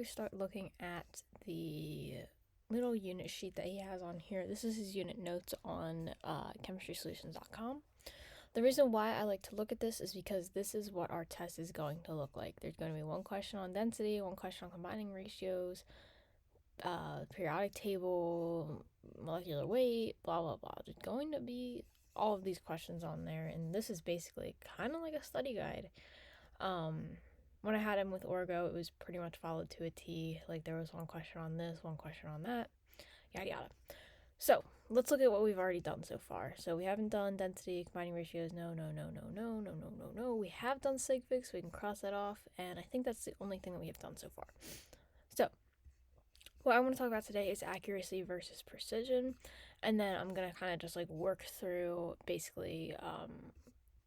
We start looking at the little unit sheet that he has on here. This is his unit notes on chemistrysolutions.com. The reason why I like to look at this is because this is what our test is going to look like. There's going to be one question on density, one question on combining ratios, periodic table, molecular weight, blah, blah, blah. There's going to be all of these questions on there, and this is basically kind of like a study guide. When I had him with Orgo, it was pretty much followed to a T. Like, there was one question on this, one question on that, yada yada. So, let's look at what we've already done so far. So, we haven't done density, combining ratios, no. We have done sig figs, so we can cross that off, and I think that's the only thing that we have done so far. So, what I want to talk about today is accuracy versus precision, and then I'm going to kind of just like work through basically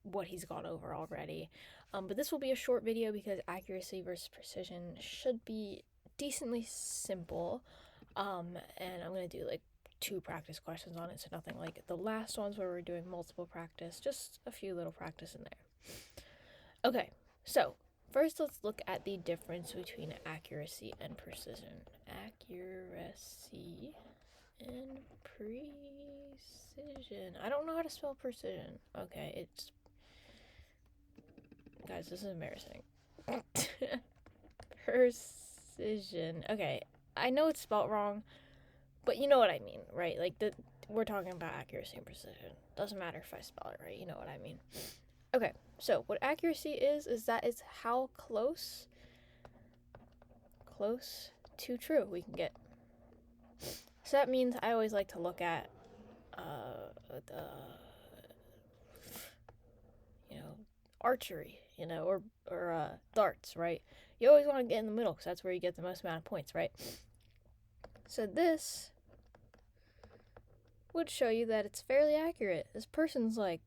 what he's gone over already. But this will be a short video because accuracy versus precision should be decently simple. And I'm going to do like 2 practice questions on it, so nothing like the last ones where we're doing multiple practice, just a few little practice in there. Okay, so first let's look at the difference between accuracy and precision. Accuracy and precision. I don't know how to spell precision. Okay, it's... Guys, this is embarrassing. Precision. Okay, I know it's spelled wrong, but you know what I mean, right? Like, we're talking about accuracy and precision. Doesn't matter if I spell it right, you know what I mean. Okay, so what accuracy is that it's how close to true we can get. So that means I always like to look at the archery, or darts, right? You always want to get in the middle because that's where you get the most amount of points, right? So this would show you that it's fairly accurate. This person's like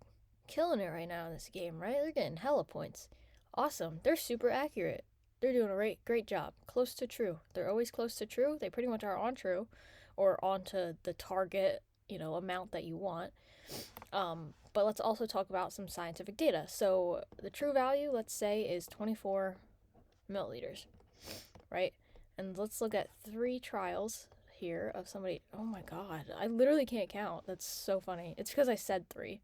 killing it right now in this game, right? They're getting hella points. Awesome. They're super accurate. They're doing a great job. Close to true. They're always close to true. They pretty much are on true or onto the target, amount that you want. But let's also talk about some scientific data. So the true value, let's say, is 24 milliliters, right? And let's look at 3 trials here of somebody. Oh my god, I literally can't count. That's so funny. It's because I said 3.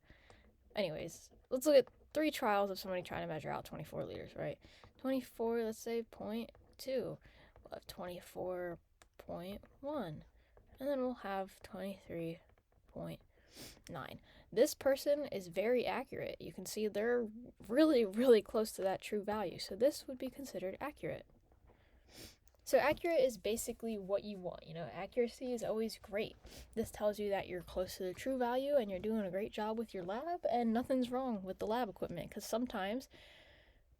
Anyways, let's look at 3 trials of somebody trying to measure out 24 liters, right? 24, let's say 0.2. We'll have 24.1. And then we'll have 23.9. This person is very accurate. You can see they're really, really close to that true value. So this would be considered accurate. So accurate is basically what you want. Accuracy is always great. This tells you that you're close to the true value and you're doing a great job with your lab and nothing's wrong with the lab equipment, because sometimes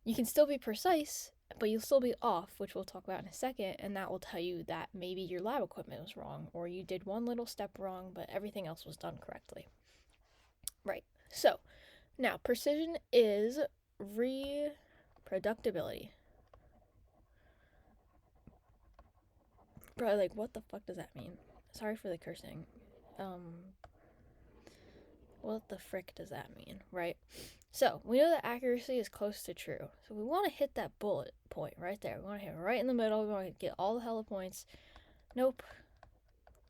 you can still be precise, but you'll still be off, which we'll talk about in a second, and that will tell you that maybe your lab equipment was wrong or you did one little step wrong, but everything else was done correctly. Right. So, now precision is reproducibility. Probably like, what the fuck does that mean? Sorry for the cursing. What the frick does that mean, right? So, we know that accuracy is close to true. So we want to hit that bullet point right there. We want to hit right in the middle. We want to get all the hella points. Nope.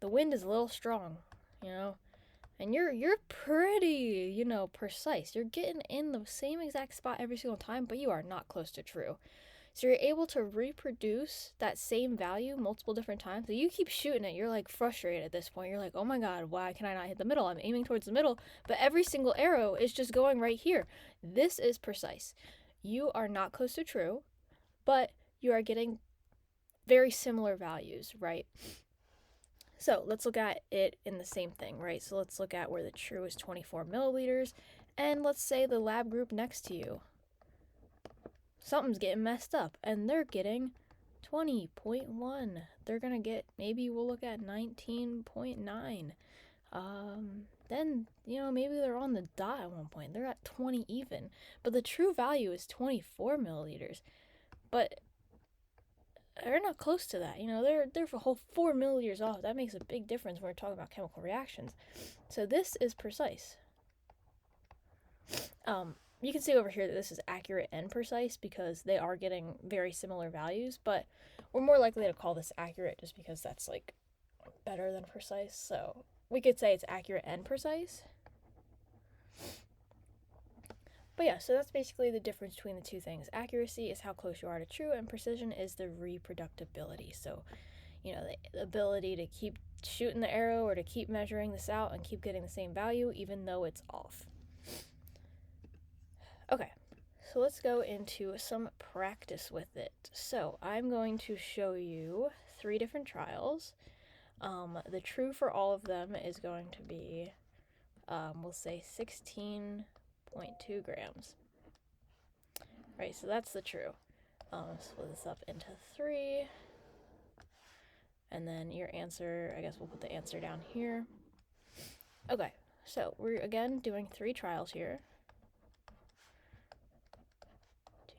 The wind is a little strong, And you're pretty, precise. You're getting in the same exact spot every single time, but you are not close to true. So you're able to reproduce that same value multiple different times. So you keep shooting it. You're like frustrated at this point. You're like, oh my god, why can I not hit the middle? I'm aiming towards the middle, but every single arrow is just going right here. This is precise. You are not close to true, but you are getting very similar values, right? So let's look at it in the same thing, right? So let's look at where the true is 24 milliliters, and let's say the lab group next to you, something's getting messed up, and they're getting 20.1. They're gonna get, maybe we'll look at 19.9. Then, maybe they're on the dot at one point. They're at 20 even, but the true value is 24 milliliters. But they're not close to that. They're a whole 4 milliliters off. That makes a big difference when we're talking about chemical reactions. So this is precise. You can see over here that this is accurate and precise because they are getting very similar values, but we're more likely to call this accurate just because that's like better than precise. So we could say it's accurate and precise. But yeah, so that's basically the difference between the two things. Accuracy is how close you are to true, and precision is the reproducibility. So, you know, the ability to keep shooting the arrow or to keep measuring this out and keep getting the same value even though it's off. Okay, so let's go into some practice with it. So I'm going to show you 3 different trials. The true for all of them is going to be, we'll say 16.2 grams. Right, so that's the true. Split this up into 3. And then your answer, I guess we'll put the answer down here. Okay, so we're again doing 3 trials here. 2,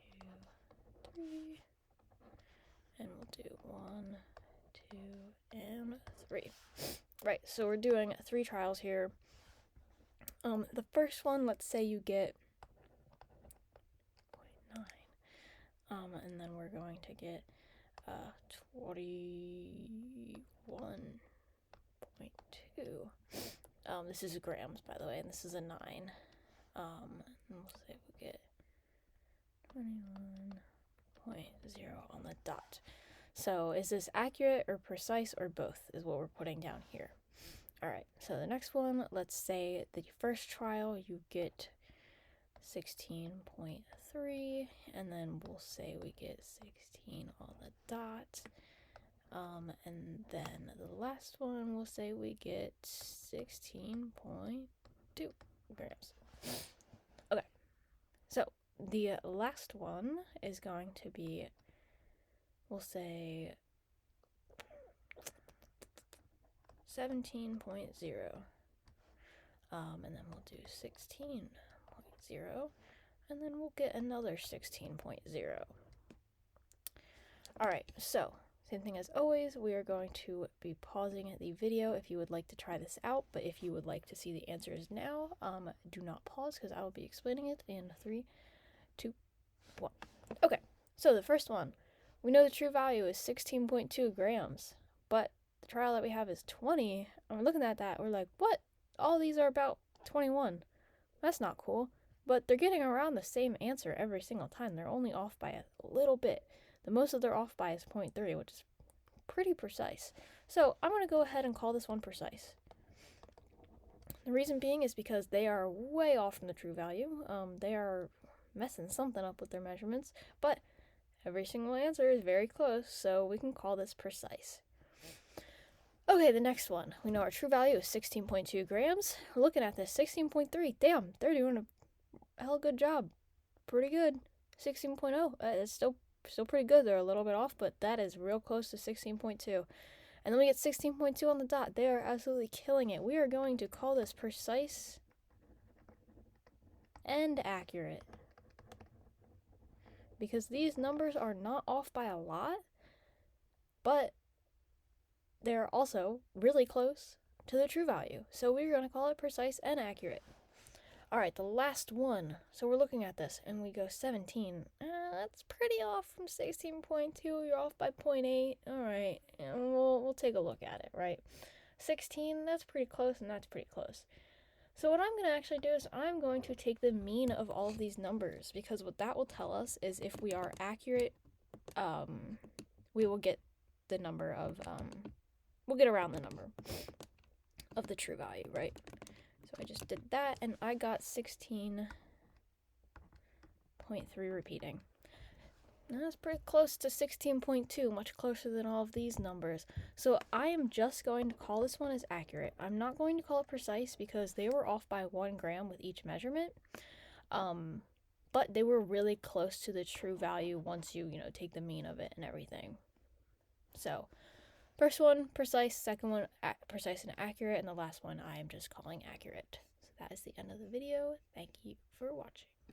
3. And we'll do 1, 2, and 3. Right, so we're doing 3 trials here. The first one, let's say you get 0.9. And then we're going to get 21.2. This is grams, by the way, and this is a 9. And we'll say we'll get 21.0 on the dot. So is this accurate or precise or both is what we're putting down here. All right, so the next one, let's say the first trial you get 16.3, and then we'll say we get 16 on the dot. And then the last one, we'll say we get 16.2 grams. Okay, so the last one is going to be, we'll say 17.0. And then we'll do 16.0, and then we'll get another 16.0. All right, so same thing as always, we are going to be pausing the video if you would like to try this out, but if you would like to see the answers now, do not pause because I will be explaining it in 3, 2, 1. Okay, so the first one, we know the true value is 16.2 grams, but the trial that we have is 20, and we're looking at that, we're like, what? All these are about 21. That's not cool. But they're getting around the same answer every single time. They're only off by a little bit. The most that they're off by is 0.3, which is pretty precise. So I'm going to go ahead and call this one precise. The reason being is because they are way off from the true value. They are messing something up with their measurements, but every single answer is very close, so we can call this precise. Okay, the next one. We know our true value is 16.2 grams. We're looking at this, 16.3. Damn, they're doing a hell good job. Pretty good. 16.0. It's still pretty good. They're a little bit off, but that is real close to 16.2. And then we get 16.2 on the dot. They are absolutely killing it. We are going to call this precise and accurate, because these numbers are not off by a lot, but they're also really close to the true value. So we're going to call it precise and accurate. All right, the last one. So we're looking at this and we go 17. That's pretty off from 16.2. You're off by 0.8. All right, and we'll take a look at it, right? 16, that's pretty close, and that's pretty close. So what I'm going to actually do is I'm going to take the mean of all of these numbers, because what that will tell us is if we are accurate, we will get the number of, we'll get around the number of the true value, right? So I just did that, and I got 16.3 repeating. And that's pretty close to 16.2, much closer than all of these numbers. So I am just going to call this one as accurate. I'm not going to call it precise because they were off by 1 gram with each measurement. But they were really close to the true value once you take the mean of it and everything. So first one, precise. Second one, precise and accurate. And the last one, I am just calling accurate. So that is the end of the video. Thank you for watching.